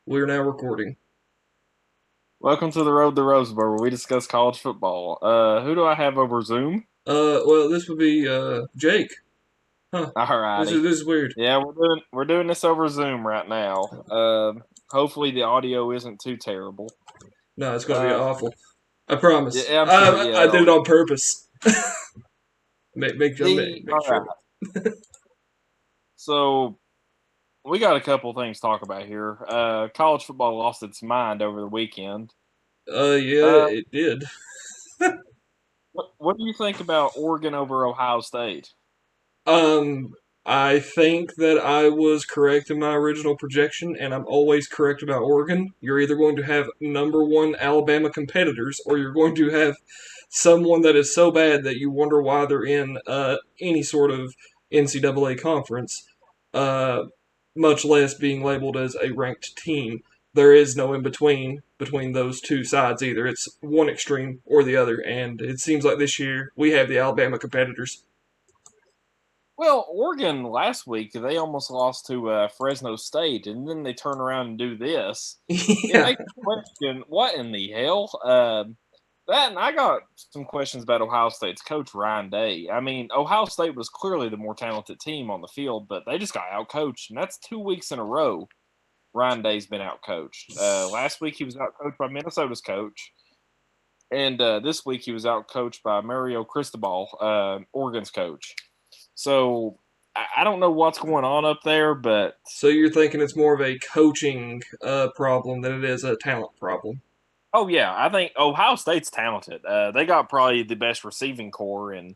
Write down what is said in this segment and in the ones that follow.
We are now recording. Welcome to the Road to Rose Bowl, where we discuss college football. Who do I have over Zoom? Well, this would be Jake. Huh? This Alrighty. is this is weird. Yeah, we're doing this over Zoom right now. Hopefully the audio isn't too terrible. No, it's gonna be Uh, awful. I promise. yeah, I'm sure. I Yeah. did it on purpose. Make All right. sure. So we got a couple things to talk about here. College football lost its mind over the weekend. Yeah, Uh, it did. what do you think about Oregon over Ohio State? Um, I think that I was correct in my original projection, and I'm always correct about Oregon. You're either going to have number one Alabama competitors, or you're going to have someone that is so bad that you wonder why they're in any sort of NCAA conference, uh, much less being labeled as a ranked team. There is no in between those two sides either. It's one extreme or the other, and it seems like this year we have the Alabama competitors. Well, Oregon last week they almost lost to Fresno State, and then they turn around and do this. It Yeah. makes you question what in the hell. That and I got some questions about Ohio State's coach Ryan Day. I mean, Ohio State was clearly the more talented team on the field, but they just got outcoached, and that's 2 weeks in a row. Ryan Day's been outcoached. Last week he was outcoached by Minnesota's coach, and this week he was outcoached by Mario Cristobal, Oregon's coach. So I don't know what's going on up there, but So you're thinking it's more of a coaching problem than it is a talent problem? oh yeah, I think Ohio State's talented. They got probably the best receiving core in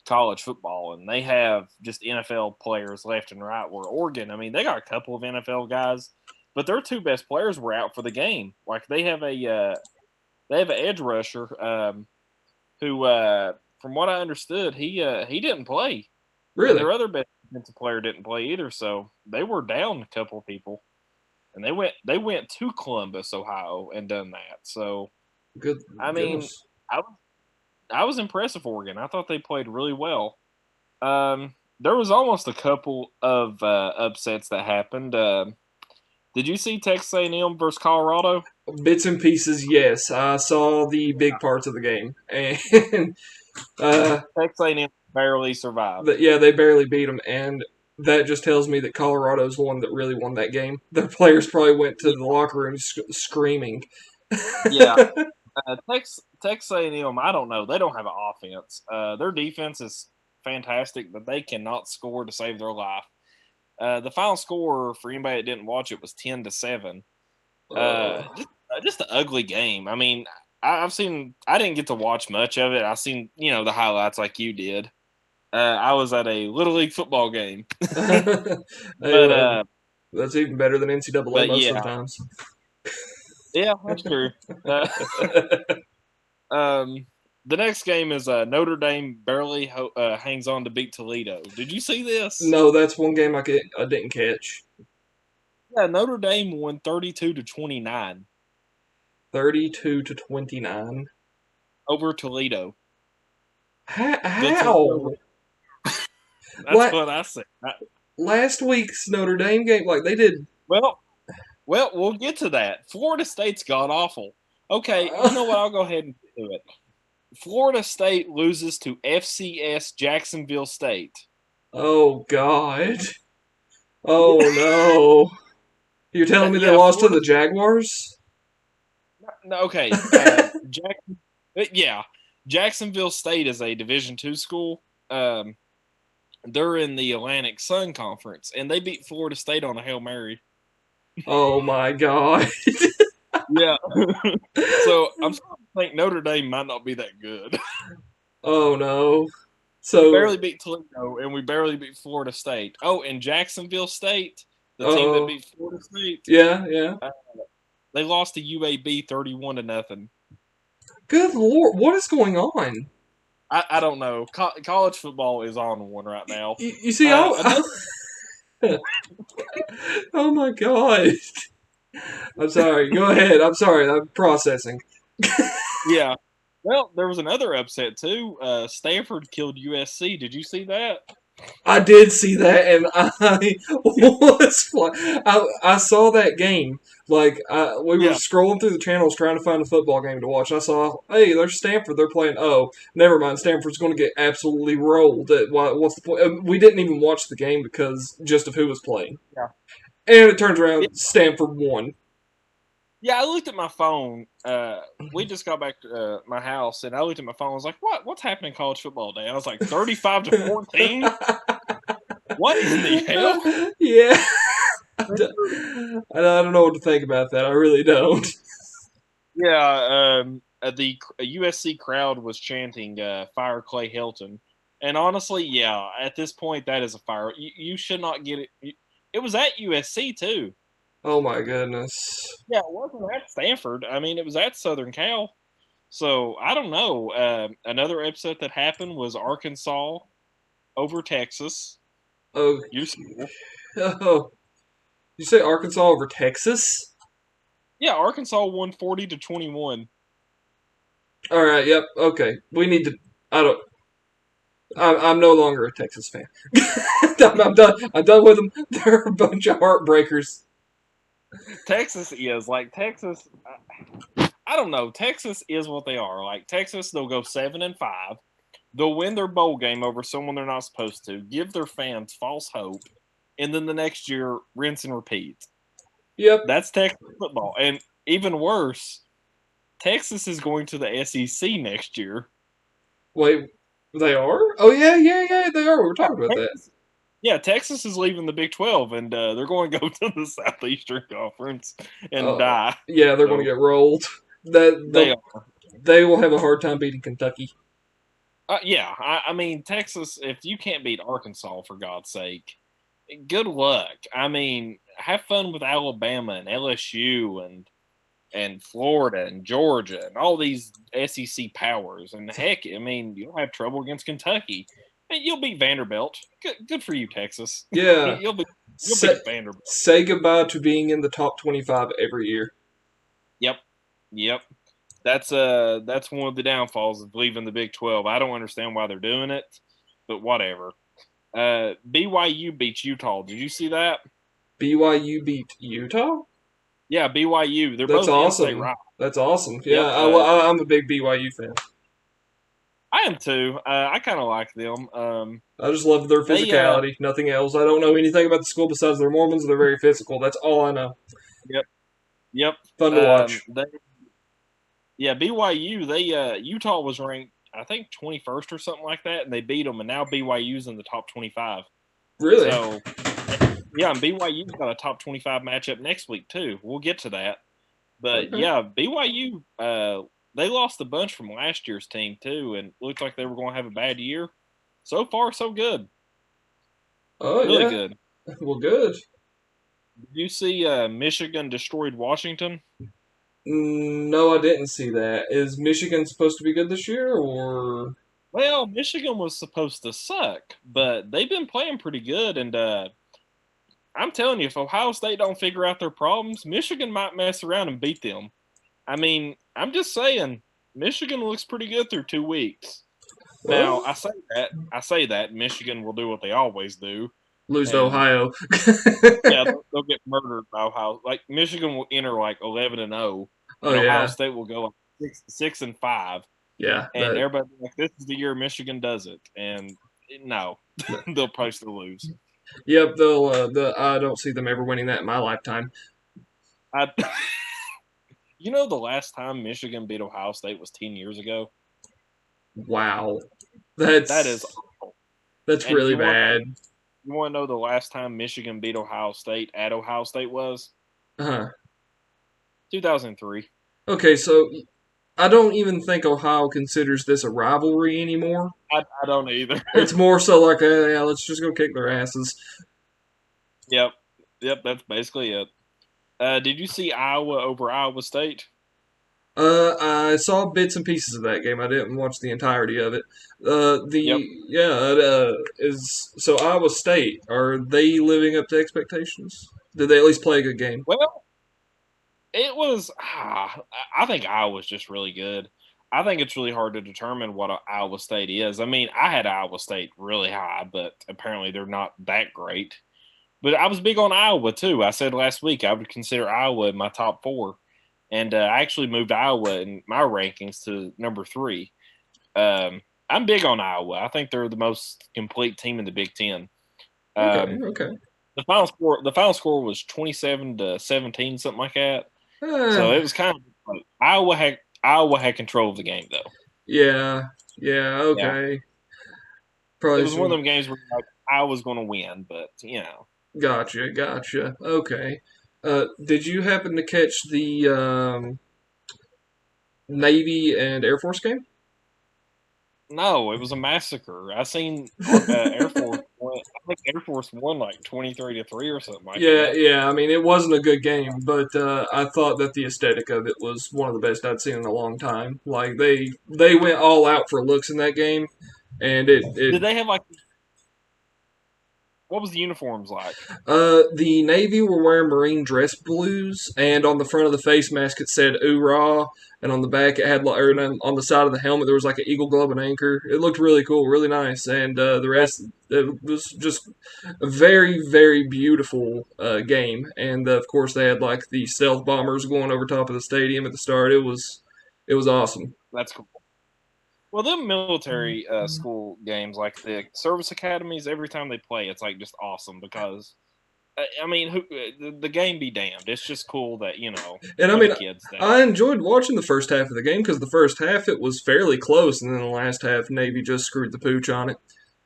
college football, and they have just NFL players left and right. Where Oregon, I mean, they got a couple of NFL guys, but their two best players were out for the game. Like they have an edge rusher who, from what I understood, he didn't play, and Really? their other best defensive player didn't play either. So they were down a couple of people, and they went to Columbus, Ohio, and done that. So Good I mean, goodness. I was impressed with Oregon. I thought they played really well. There was almost a couple of upsets that happened. Did you see Texas A&M versus Colorado? Bits and pieces, yes. I saw the big parts of the game, and Texas A&M barely survived. yeah, they barely beat them, and that just tells me that Colorado's the one that really won that game. Their players probably went to the locker room screaming. Yeah, Texas A&M. I don't know. They don't have an offense. Their defense is fantastic, but they cannot score to save their life. The final score for anybody that didn't watch it was 10-7. Uh, Just an ugly game. I mean, I've seen. I didn't get to watch much of it. I seen the highlights like you did. I was at a little league football game, hey, but that's even better than NCAA most of the yeah, times. yeah, that's true. Uh, um, the next game is Notre Dame barely hangs on to beat Toledo. Did you see this? No, that's one game I didn't catch. Yeah, Notre Dame won 32-29 32-29. over Toledo. The How? Toledo. That's La- what I said. Last week's Notre Dame game, like they did. Well, we'll get to that. Florida State's god awful. Okay, you know what? I'll go ahead and do it. Florida State loses to FCS Jacksonville State. Oh God. Oh no. You're telling me they Yeah, lost to Florida. the Jaguars? No, okay. Yeah, Jacksonville State is a Division II school. They're in the Atlantic Sun Conference, and they beat Florida State on a Hail Mary. Oh my God. Yeah. So I'm starting to think Notre Dame might not be that good. Oh no. We So, barely beat Toledo, and we barely beat Florida State. Oh, and Jacksonville State, the team that oh beat Florida State, yeah, yeah. uh, they lost to UAB 31-0. Good Lord, what is going on? I don't know. College football is on one right now. You see, Another, oh my God. I'm sorry. Go ahead. I'm sorry. I'm processing. yeah. Well, there was another upset too. Stanford killed USC. Did you see that? I did see that, and I was I saw that game. Like we were Yeah, scrolling through the channels trying to find a football game to watch. I saw, hey, there's Stanford. They're playing. Oh, never mind. Stanford's going to get absolutely rolled. What's the point? We didn't even watch the game because just of who was playing. yeah. And it turns Yeah, around, Stanford won. yeah, I looked at my phone. We just got back to my house, and I looked at my phone. I was like, "What? What's happening in college football day?" I was like, "35-14. What in the hell?" Yeah, I don't know what to think about that. I really don't. Yeah, the USC crowd was chanting "Fire Clay Helton," and honestly, yeah, at this point, that is a fire. You should not get it. It was at USC too. Oh my goodness. Yeah, it wasn't at Stanford. I mean, it was at Southern Cal. So I don't know. Another upset that happened was Arkansas over Texas. Oh, Your school. oh. You say Arkansas over Texas? Yeah, Arkansas won 40-21. All right. Yep. Okay. We need to. I don't. I'm no longer a Texas fan. I'm done. I'm done with them. They're a bunch of heartbreakers. Texas is like Texas. I don't know. Texas is what they are. Like Texas, they'll go 7-5. They'll win their bowl game over someone they're not supposed to. Give their fans false hope, and then the next year rinse and repeat. Yep. That's Texas football, and even worse, Texas is going to the SEC next year. Wait. They are? Oh yeah, yeah, yeah. They are. We were Yeah, talking about that. Texas, yeah, Texas is leaving the Big 12, and they're going to go to the Southeastern Conference and die. Yeah, they're going to So get rolled. That they are. they will have a hard time beating Kentucky. Yeah, I mean, Texas, if you can't beat Arkansas, for God's sake, good luck. I mean, have fun with Alabama and LSU and Florida and Georgia and all these SEC powers. And heck, I mean, you'll have trouble against Kentucky. And you'll beat Vanderbilt. Good for you, Texas. Yeah. You'll Say, beat Vanderbilt. say goodbye to being in the top 25 every year. Yep, yep. That's one of the downfalls of leaving the Big 12. I don't understand why they're doing it, but whatever. BYU beats Utah. Did you see that? BYU beat Utah? Yeah, BYU. They're That's both in-state awesome. rivals. That's awesome. Yeah, Yep. I'm a big BYU fan. I am too. I kind of like them. I just love their They physicality. Nothing else. I don't know anything about the school besides they're Mormons. They're very physical. That's all I know. Yep. Yep. Fun to watch. They Yeah, BYU. They Utah was ranked I think 21st or something like that, and they beat them, and now BYU's in the top 25. Really? So yeah, and BYU's got a top 25 matchup next week too. We'll get to that. But Okay. yeah, BYU, they lost a bunch from last year's team too, and looked like they were going to have a bad year. So far, so good. Oh Really yeah. good. Well, good. Did you see Michigan destroyed Washington? No, I didn't see that. Is Michigan supposed to be good this year, or? Well, Michigan was supposed to suck, but they've been playing pretty good. And I'm telling you, if Ohio State don't figure out their problems, Michigan might mess around and beat them. I mean, I'm just saying, Michigan looks pretty good through 2 weeks. Now, Well, I say that Michigan will do what they always do, lose to and Ohio. yeah, they'll get murdered by Ohio. Like Michigan will enter like 11-0, Oh and Ohio yeah, State will go like 6-5, yeah. and everybody like this is the year Michigan does it, and no, they'll probably still lose. Yep. They'll. I don't see them ever winning that in my lifetime. I, the last time Michigan beat Ohio State was 10 years ago. Wow. That is That's awful. that's And really bad. you want to know the last time Michigan beat Ohio State at Ohio State was Uh-huh. 2003. Okay, so I don't even think Ohio considers this a rivalry anymore. I don't either. It's more so like, yeah, let's just go kick their asses. Yep, yep, that's basically it. Did you see Iowa over Iowa State? I saw bits and pieces of that game. I didn't watch the entirety of it. Yep. Is so Iowa State, are they living up to expectations? Did they at least play a good game? Well, it was. I think Iowa's just really good. I think it's really hard to determine what Iowa State is. I mean, I had Iowa State really high, but apparently they're not that great. But I was big on Iowa too. I said last week I would consider Iowa in my top 4, and I actually moved Iowa in my rankings to number 3. I'm big on Iowa. I think they're the most complete team in the Big Ten. Okay, okay. The final score was 27-17, something like that. So Uh, it was kind of like Iowa had control of the game though. yeah, yeah, Yeah, okay. it Probably was one of some. them games where like Iowa's going to win, but Gotcha, gotcha. Okay. Did you happen to catch the Navy and Air Force game? no, it was a massacre. I seen Air Force. I think Air Force won like 23-3 or something like Yeah, that. yeah. I mean, it wasn't a good game, but I thought that the aesthetic of it was one of the best I'd seen in a long time. Like they went all out for looks in that game, and it Did they have like what was the uniforms like? the Navy were wearing Marine dress blues, and on the front of the face mask it said "Oorah," and on the back it had, or on the side of the helmet there was like an eagle, globe, and anchor. It looked really cool, really nice, and the rest it was just a very, very beautiful game. And of course they had like the stealth bombers going over top of the stadium at the start. It was awesome. That's cool. Well, them military school games, like the service academies, every time they play, it's like just awesome because I mean, the game be damned. It's just cool that And I for the mean, kids that I enjoyed watching the first half of the game because the first half it was fairly close, and then the last half Navy just screwed the pooch on it.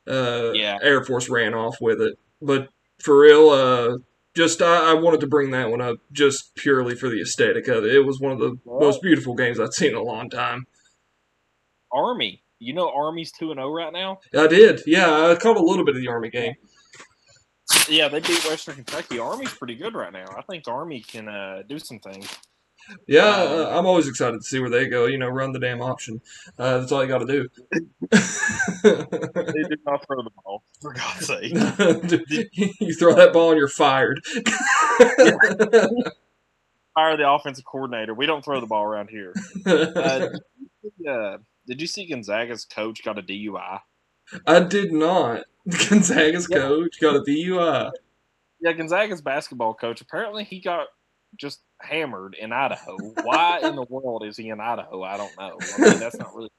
yeah. Air Force ran off with it. But for real, just I wanted to bring that one up just purely for the aesthetic of it. It was one of the most Well, beautiful games I've seen in a long time. Army, Army's 2-0 right now. I did, yeah. I caught a little bit of the Army game. Yeah, they beat Western Kentucky. Army's pretty good right now. I think Army can do some things. Yeah, Um, I'm always excited to see where they go. Run the damn option. That's all you got to do. they did not throw the ball, for God's sake. You throw that ball and you're fired. Yeah, fire the offensive coordinator. We don't throw the ball around here. Uh, did you see Gonzaga's coach got a DUI? I did not. Gonzaga's Yeah, coach got a DUI. yeah. Gonzaga's basketball coach. Apparently, he got just hammered in Idaho. Why in the world is he in Idaho? I don't know. I mean, that's not really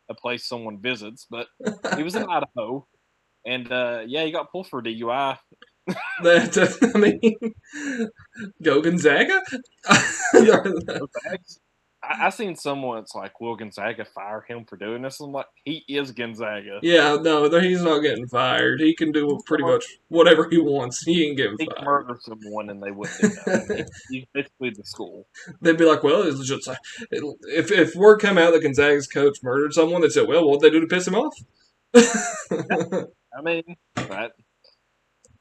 a place someone visits, but he was in Idaho, and yeah, he got pulled for a DUI. I mean, go Gonzaga. I seen someone that's like, "Will Gonzaga fire him for doing this?" I'm like, "He is Gonzaga. Yeah, no, he's not getting fired. He can do pretty much whatever he wants. He ain't getting He could fired. murder someone and they wouldn't do nothing. He's basically the school." They'd be like, well, it's just like, if word come out that Gonzaga's coach murdered someone, they'd say, well, what'd they do to piss him off? Yeah, I mean, but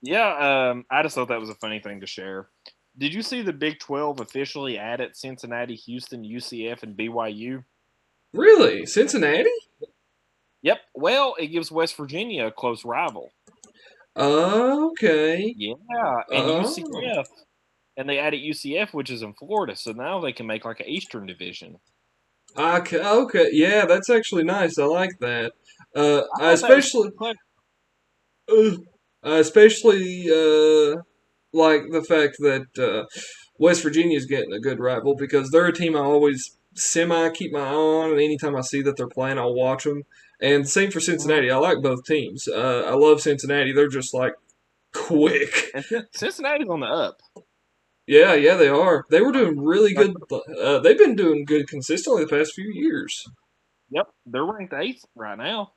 yeah, I just thought that was a funny thing to share. Did you see the Big 12 officially added Cincinnati, Houston, UCF, and BYU? Really? Cincinnati? Yep. Well, it gives West Virginia a close rival. Okay. Yeah, and Oh. UCF, and they added UCF, which is in Florida, so now they can make like an Eastern Division. Okay, okay. Yeah, that's actually nice. I like that. I I thought that was especially, clever. uh, I especially like the fact that West Virginia's getting a good rival because they're a team I always semi keep my eye on, and anytime I see that they're playing, I'll watch them. And same for Mhm. Cincinnati. I like both teams. I love Cincinnati. They're just like quick. And Cincinnati's on the up. Yeah, yeah, they are. They were doing really good. They've been doing good consistently the past few years. Yep, they're ranked 8th right now.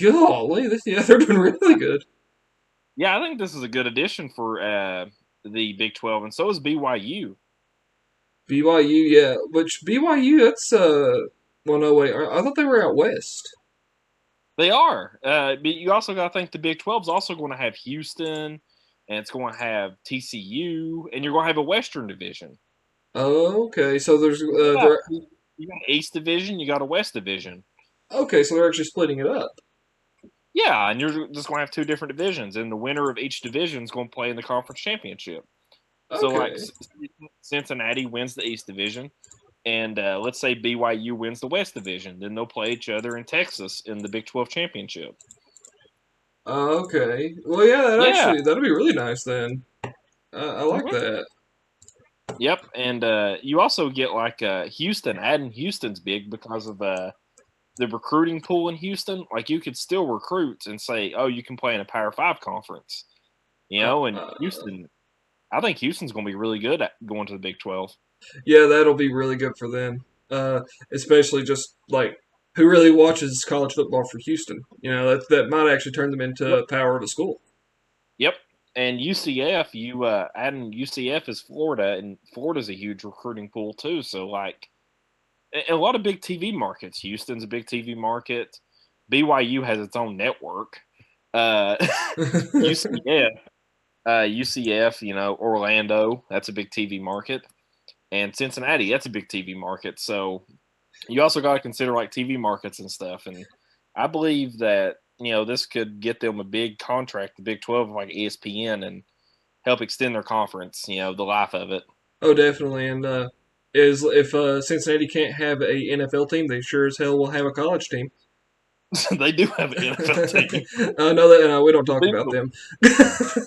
Golly, yeah, they're doing really good. Yeah, I think this is a good addition for the Big 12, and so is BYU. BYU, yeah, which BYU, that's well, no wait, I thought they were out west. They are, but you also got to think the Big 12 is also going to have Houston, and it's going to have TCU, and you're going to have a Western Division. Oh, okay, so there's Yeah, they're you got an East Division, you got a West Division. okay, so they're actually splitting it up. Yeah, and you're just going to have two different divisions, and the winner of each division is going to play in the conference championship. So, like, Okay, Cincinnati wins the East Division, and let's say BYU wins the West Division, then they'll play each other in Texas in the Big 12 championship. Okay. Well, yeah, Yeah. that'd be really nice then. I like Mhm. that. Yep, and you also get like Houston. Adding Houston's big because of the recruiting pool in Houston. Like you could still recruit and say, oh, you can play in a Power Five conference, Uh, and uh, Houston. I think Houston's going to be really good at going to the Big 12. yeah, that'll be really good for them. Especially just like who really watches college football for Houston. That might actually turn them into power of a school. Yep. And UCF, you adding UCF is Florida, and Florida's a huge recruiting pool too. So like a lot of big TV markets. Houston's a big TV market. BYU has its own network. Uh, UCF, UCF, Orlando, that's a big TV market, and Cincinnati, that's a big TV market. So you also got to consider like TV markets and stuff. And I believe that this could get them a big contract, the Big 12, like ESPN, and help extend their conference. The life of it. Oh, definitely. And is if Cincinnati can't have a NFL team, they sure as hell will have a college team. They do have an NFL team. I know that, and we don't The talk about Bengals,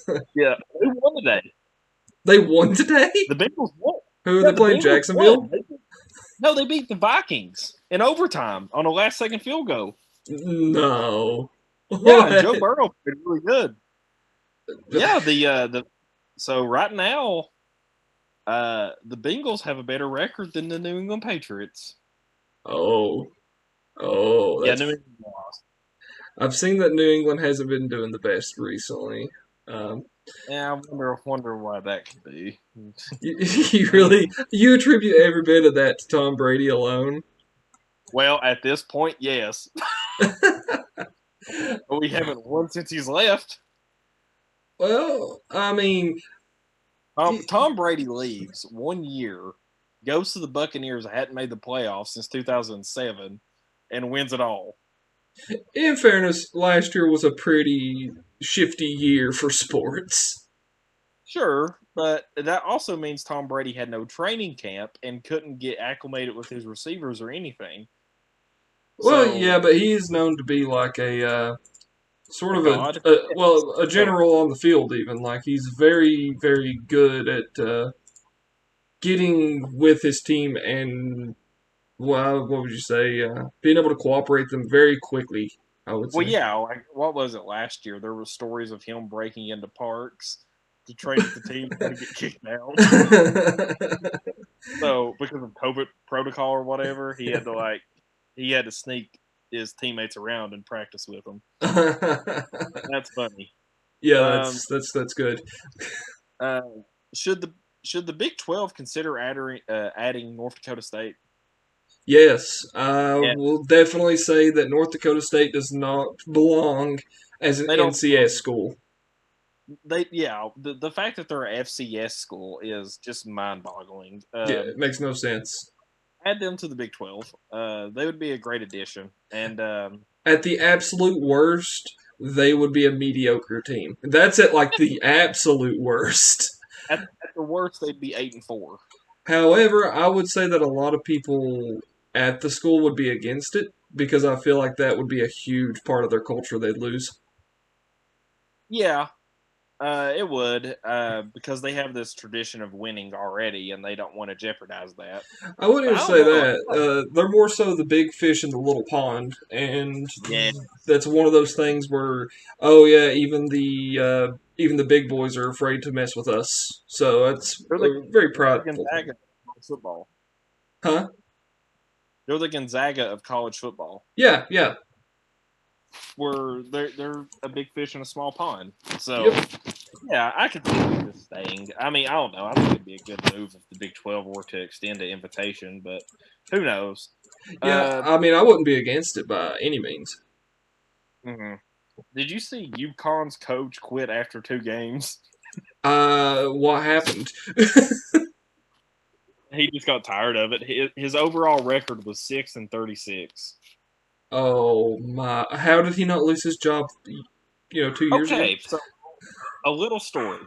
them. yeah, they won today. They won today. The Bengals won. Who are Yeah, they the playing? Bengals Jacksonville? won. No, they beat the Vikings in overtime on a last-second field goal. No. Yeah, and Joe What? Burrow played really good. Yeah, the so right now, the Bengals have a better record than the New England Patriots. Oh, oh, Yeah, that's. New England lost. I've seen that New England hasn't been doing the best recently. Um, Yeah, I wonder why that could be. you I mean, really you attribute every bit of that to Tom Brady alone. well, at this point, yes, but we haven't won since he's left. Well, I mean, Tom Brady leaves 1 year, goes to the Buccaneers, hadn't made the playoffs since 2007, and wins it all. in fairness, last year was a pretty shifty year for sports. Sure, but that also means Tom Brady had no training camp and couldn't get acclimated with his receivers or anything. Well, So, yeah, but he is known to be like a sort a of god. a So, general on the field. Even like he's very very good at getting with his team and well, what would you say? Being able to cooperate them very quickly. I would well, say. yeah, like what was it last year? There were stories of him breaking into parks to train with the team, trying to get kicked out. So, because of COVID protocol or whatever, he had to sneak his teammates around and practice with them. That's funny. Yeah, Um, that's good. uh, should the Big 12 consider adding North Dakota State? Yes, I Yeah, will definitely say that North Dakota State does not belong as an they don't. NCS school. The fact that they're an FCS school is just mind boggling. Yeah, it makes no sense. Add them to the Big 12. They would be a great addition. And At the absolute worst, they would be a mediocre team. That's at like the absolute worst. at the worst, they'd be 8-4. However, I would say that a lot of people at the school would be against it because I feel like that would be a huge part of their culture they'd lose. Yeah, it would because they have this tradition of winning already, and they don't want to jeopardize that. I wouldn't But even I don't say know. that. They're more so the big fish in the little pond, and Yeah, that's one of those things where, oh yeah, even the big boys are afraid to mess with us. So it's they're the, very they're the prideful thing, Gonzaga of college football. huh? They're the Gonzaga of college football, Yeah, yeah, where they're a big fish in a small pond. So yep. yeah, I could see them just staying. I mean, I don't know. I think it'd be a good move if the Big 12 were to extend the invitation, but who knows? Yeah, Uh, I mean, I wouldn't be against it by any means. mhm. Did you see UConn's coach quit after 2 games? What happened? He just got tired of it. His overall record was 6-36. Oh my! How did he not lose his job? 2 years ago. Okay, so a little story.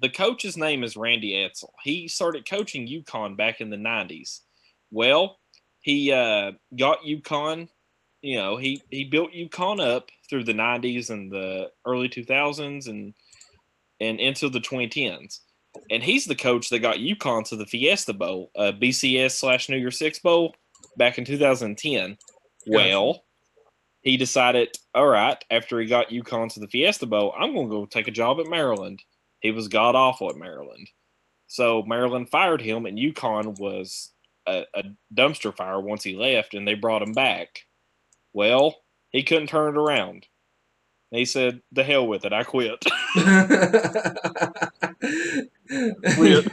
The coach's name is Randy Edsall. He started coaching UConn back in the 90s. Well, he got UConn. He built UConn up through the '90s and the early 2000s and into the 2010s. And he's the coach that got UConn to the Fiesta Bowl, BCS/New Year's Six Bowl back in 2010. Gotcha. Well, he decided, all right, after he got UConn to the Fiesta Bowl, I'm going to go take a job at Maryland. He was god awful at Maryland. So Maryland fired him, and UConn was a dumpster fire once he left, and they brought him back. Well, he couldn't turn it around. He said, "The hell with it, I quit." Quit.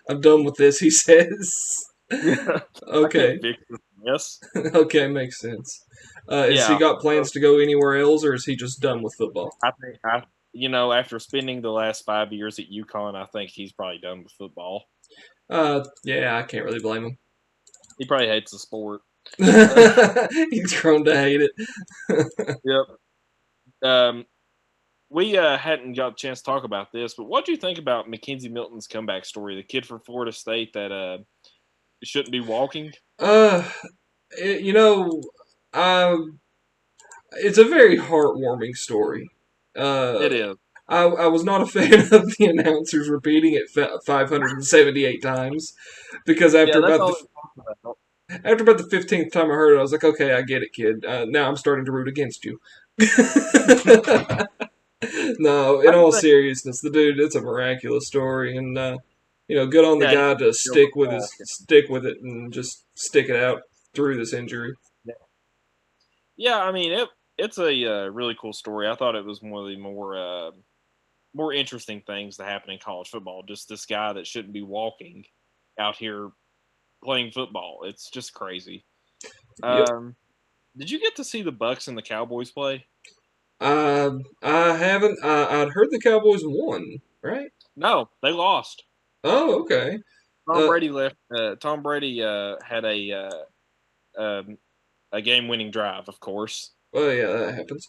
I'm done with this, he says. Yeah, I can't Okay. fix this mess. Okay, makes sense. Is he Yeah, got plans to go anywhere else, or is he just done with football? I think after spending the last 5 years at UConn, I think he's probably done with football. Yeah, I can't really blame him. He probably hates the sport. He's grown to hate it. Yep. We hadn't got a chance to talk about this, but what do you think about Mackenzie Milton's comeback story? The kid from Florida State that shouldn't be walking. Uh, you know, um, it's a very heartwarming story. Uh, It is. I was not a fan of the announcers repeating it 578 times because Yeah, that's all they talk about. after about the 15th time I heard it, I was like, okay, I get it, kid. Now I'm starting to root against you. No, in I all just think, seriousness, the dude, it's a miraculous story, and good on the yeah, guy to he's stick with it and just stick it out through this injury. yeah. I mean, it's a really cool story. I thought it was one of the more interesting things that happen in college football. Just this guy that shouldn't be walking out here playing football. It's just crazy. Yep. Did you get to see the Bucks and the Cowboys play? I haven't. I'd heard the Cowboys won, right? No, they lost. Oh, okay. Tom Uh, Brady left. Tom Brady had a game-winning drive, of course. well, yeah, that happens.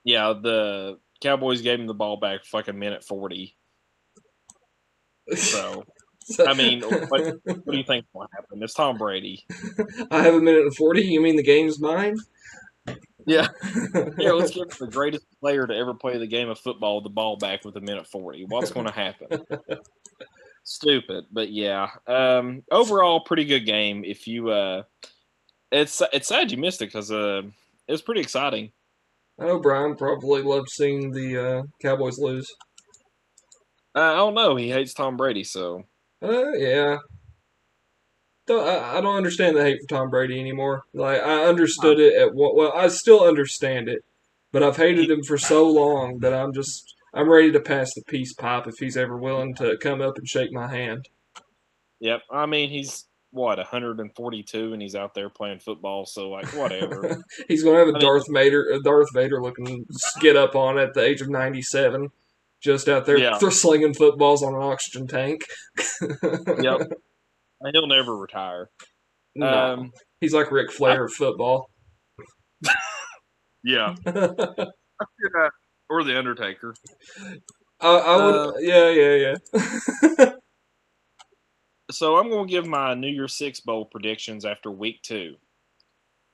Yeah, the Cowboys gave him the ball back for like a minute 40. So, So- I mean, what do you think will happen? It's Tom Brady. I have a minute and 40. You mean the game's mine? Yeah. Here, let's give the greatest player to ever play the game of football the ball back with a minute 40. What's going to happen? Stupid, but yeah. Overall, pretty good game. If you, it's sad you missed it because it's pretty exciting. I know Brian probably loved seeing the Cowboys lose. I don't know. He hates Tom Brady, so Yeah. I don't understand the hate for Tom Brady anymore. Like I understood it at what. Well, I still understand it, but I've hated he, him for so long that I'm ready to pass the peace pipe if he's ever willing to come up and shake my hand. yep. I mean, he's what 142, and he's out there playing football. So like, whatever. He's gonna have I mean, A Darth Vader looking get up on at the age of 97, just out there yeah, slinging footballs on an oxygen tank. yep. He'll never retire. No, he's like Ric I, Flair of football. yeah, or the Undertaker. I would, Uh, yeah. so I'm going to give my New Year's Six bowl predictions after week 2.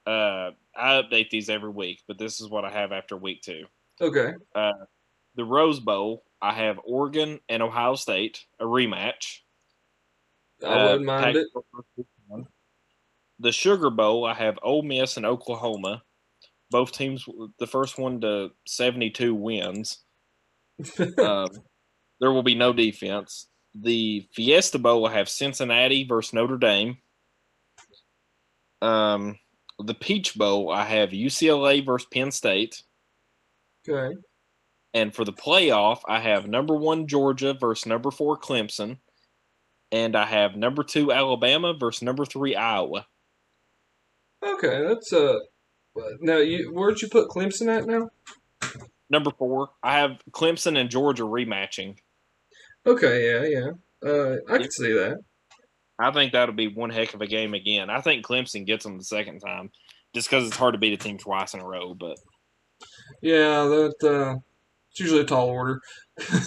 I update these every week, but this is what I have after week 2. Okay. The Rose Bowl, I have Oregon and Ohio State, a rematch. I wouldn't mind it. The Sugar Bowl, I have Ole Miss and Oklahoma. Both teams, the first one to 72 wins. There will be no defense. The Fiesta Bowl, I have Cincinnati versus Notre Dame. The Peach Bowl, I have UCLA versus Penn State. Okay. And for the playoff, I have number 1 Georgia versus number 4 Clemson. And I have number 2 Alabama versus number 3 Iowa. Okay, that's now where'd you put Clemson at now? Number 4, I have Clemson and Georgia rematching. Okay, yeah. I Yep. can see that. I think that'll be one heck of a game again. I think Clemson gets them the second time, just because it's hard to beat a team twice in a row. But Yeah, that it's usually a tall order.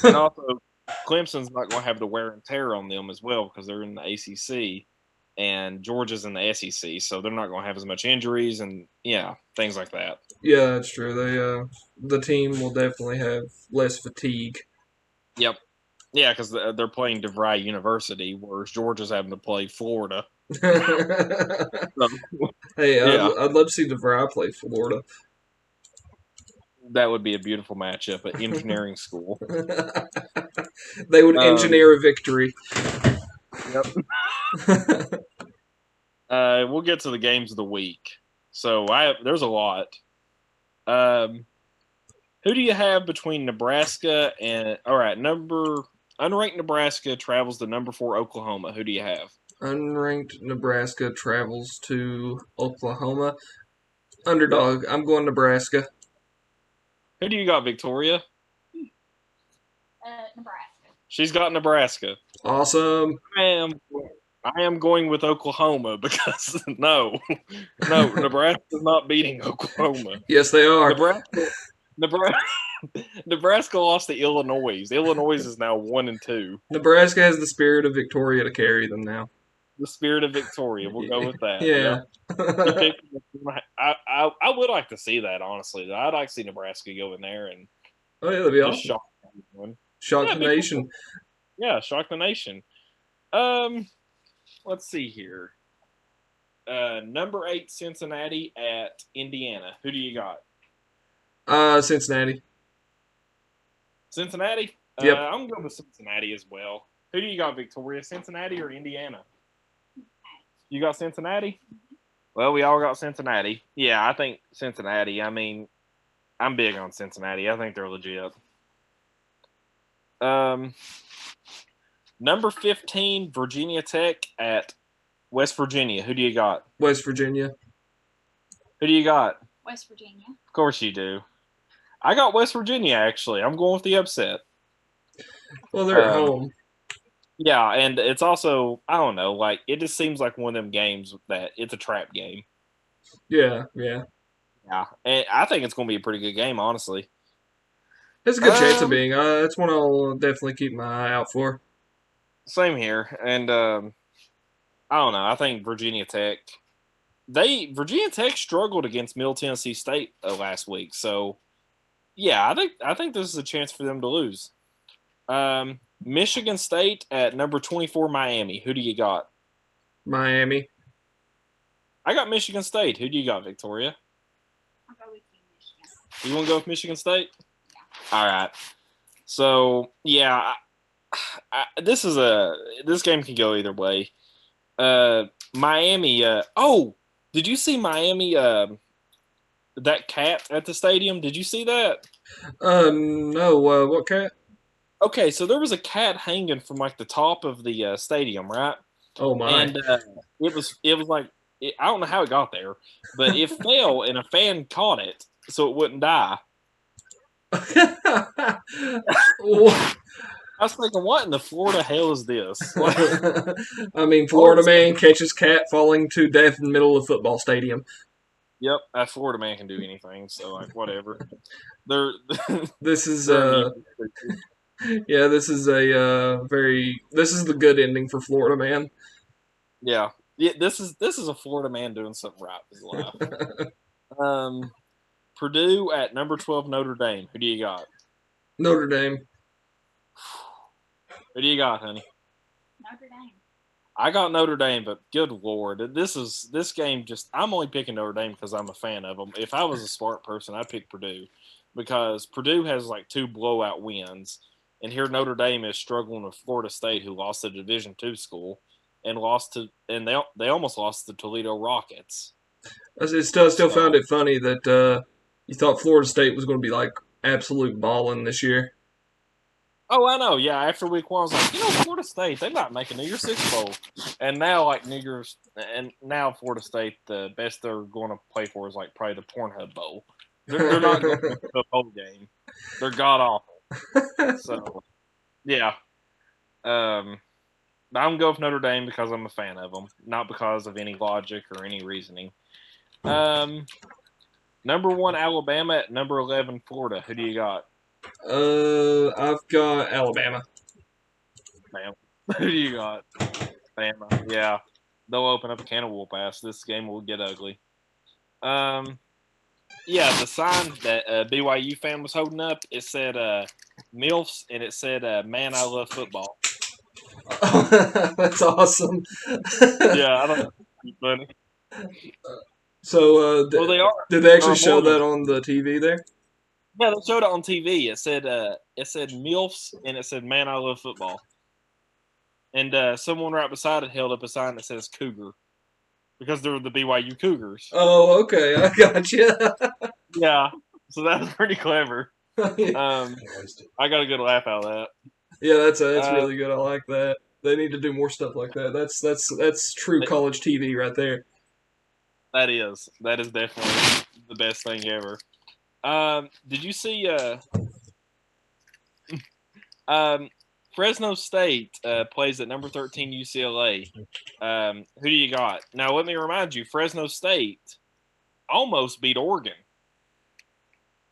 and also, Clemson's not going to have the wear and tear on them as well because they're in the ACC. and Georgia's in the SEC, so they're not going to have as much injuries and things like that. Yeah, that's true. The team will definitely have less fatigue. Yep. Yeah, because they're playing DeVry University, whereas Georgia's having to play Florida. So, Hey, yeah, I'd love to see DeVry play Florida. that would be a beautiful matchup at engineering school. They would engineer a victory. Yep. We'll get to the games of the week. So there's a lot. Who do you have between Nebraska and unranked Nebraska travels to number 4 Oklahoma? Who do you have? Unranked Nebraska travels to Oklahoma. Underdog. I'm going Nebraska. Who do you got, Victoria? Nebraska. She's got Nebraska. Awesome. I am going with Oklahoma because no, Nebraska's not beating Oklahoma. Yes, they are. Nebraska lost to Illinois. Illinois is now 1-2. Nebraska has the spirit of Victoria to carry them now. The spirit of Victoria. We'll go with that. Yeah. Yep. I would like to see that, honestly. I'd like to see Nebraska go in there and That'd be just awesome. shock everyone. Shock the nation. Cool. Yeah, shock the nation. Let's see here. Number 8 Cincinnati at Indiana. Who do you got? Cincinnati. Cincinnati? Yep. I'm going with Cincinnati as well. Who do you got, Victoria? Cincinnati or Indiana? You got Cincinnati? Well, we all got Cincinnati. Yeah, I think Cincinnati. I mean, I'm big on Cincinnati. I think they're legit. Number 15, Virginia Tech at West Virginia. Who do you got? West Virginia. Who do you got? West Virginia. Of course you do. I got West Virginia, actually. I'm going with the upset. Well, they're at home. Yeah, and it's also, I don't know, like, it just seems like one of them games that it's a trap game. Yeah. Yeah, and I think it's going to be a pretty good game, honestly. There's a good chance of being. It's one I'll definitely keep my eye out for. Same here, and I don't know. I think Virginia Tech struggled against Middle Tennessee State last week, so yeah, I think this is a chance for them to lose. Michigan State at number 24 Miami. Who do you got? Miami. I got Michigan State. Who do you got, Victoria? I'll go with you, Michigan. You want to go with Michigan State? Yeah. All right. So yeah, this game can go either way. Miami. Did you see Miami? That cat at the stadium. Did you see that? No. What cat? Okay, so there was a cat hanging from like the top of the stadium, right? Oh my! And it was like I don't know how it got there, but it fell and a fan caught it so it wouldn't die. I was thinking, what in the Florida hell is this? I mean, Florida man catches cat falling to death in the middle of a football stadium. Yep, that Florida man can do anything, so like whatever. This is this is this is the good ending for Florida man. Yeah, this is a Florida man doing something right with his life. Purdue at number 12 Notre Dame. Who do you got? Notre Dame. Who do you got, honey? Notre Dame. I got Notre Dame, but good Lord, this game just I'm only picking Notre Dame because I'm a fan of them. If I was a smart person, I'd pick Purdue because Purdue has like 2 blowout wins, and here Notre Dame is struggling with Florida State, who lost to Division II school and they almost lost to Toledo Rockets. I still found it funny that you thought Florida State was going to be like absolute balling this year. Oh, I know. Yeah, after week 1, I was like, Florida State, they might make a New Year's Six bowl, and now now Florida State, the best they're going to play for is like probably the Pornhub Bowl. They're not going to the bowl game. They're god awful. So, yeah. I'm going with Notre Dame because I'm a fan of them, not because of any logic or any reasoning. Number 1 Alabama at number 11 Florida. Who do you got? I've got Alabama. Bama. Who do you got? Bama. Yeah. they'll open up a can of whoop ass. This game will get ugly. Yeah, the sign that BYU fan was holding up, it said MILFs, and it said, man, I love football. That's awesome. Yeah, I don't know. It's funny. So, Well, they are. did they actually They're show Mormons. that on the TV there? Yeah, they showed it on TV. It said MILFs, and it said, man, I love football. And someone right beside it held up a sign that says Cougar, because they're the BYU Cougars. Oh, okay, I got you. Yeah, so that was pretty clever. I got a good laugh out of that. Yeah, that's really good. I like that. They need to do more stuff like that. That's true college TV right there. That is definitely the best thing ever. Did you see Fresno State plays at number 13 UCLA? Who do you got? Now let me remind you, Fresno State almost beat Oregon.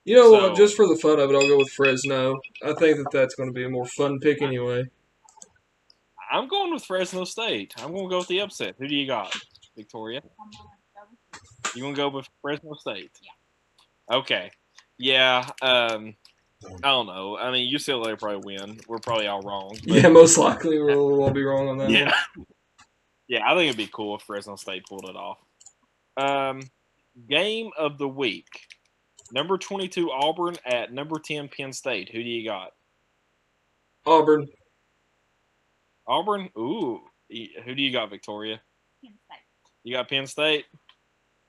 You know what? Just for the fun of it, I'll go with Fresno. I think that's going to be a more fun pick anyway. I'm going with Fresno State. I'm going to go with the upset. Who do you got, Victoria? You going to go with Fresno State? Yeah. Okay. Yeah. I don't know. I mean, UCLA will probably win. We're probably all wrong. Yeah, most likely we'll all be wrong on that. Yeah. Yeah, I think it'd be cool if Fresno State pulled it off. Game of the week. Number 22 Auburn at number 10 Penn State. Who do you got? Auburn. Auburn? Ooh. Who do you got, Victoria? Penn State. You got Penn State?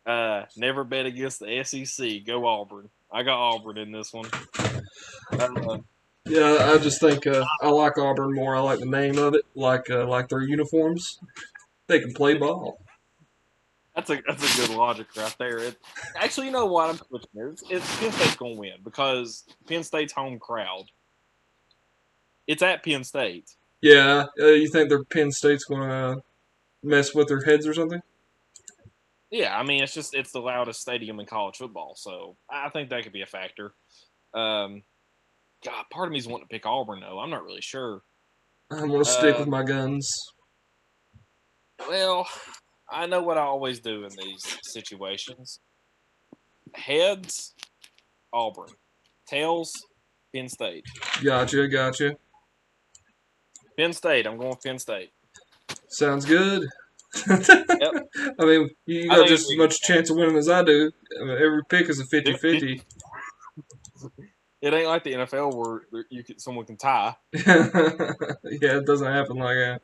Never bet against the SEC. Go Auburn. I got Auburn in this one. Yeah, I just think I like Auburn more. I like the name of it, like their uniforms. They can play ball. That's a good logic right there. Actually, you know what? I'm switching here. It's Penn State's going to win because Penn State's home crowd. It's at Penn State. Yeah, you think their Penn State's going to mess with their heads or something? Yeah, I mean, it's the loudest stadium in college football, so I think that could be a factor. God, part of me's wanting to pick Auburn, though. I'm not really sure. I'm going to stick with my guns. Well, I know what I always do in these situations. Heads, Auburn. Tails, Penn State. Gotcha. Penn State. I'm going with Penn State. Sounds good. Yep. I mean, you got just as much chance of winning as I do. I mean, every pick is a 50-50. It ain't like the NFL where someone can tie. Yeah, it doesn't happen like that.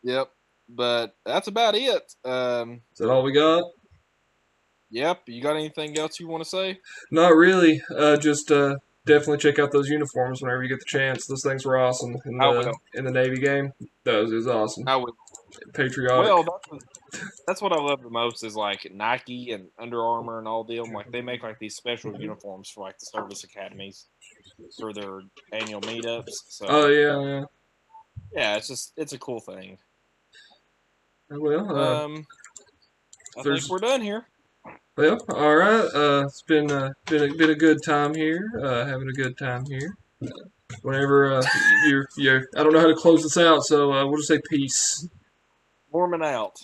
Yep. But that's about it. Is that all we got? Yep. You got anything else you want to say? Not really. Just definitely check out those uniforms whenever you get the chance. Those things were awesome in the Navy game. That was awesome. I will. Patriotic. Well, that's what I love the most is like Nike and Under Armour and all them. Like they make like these special uniforms for like the service academies for their annual meetups. So, oh yeah. Yeah, it's a cool thing. Well, I think we're done here. Well, all right. It's been a good time here. Having a good time here. Whenever you're I don't know how to close this out, so we'll just say peace. Mormon out.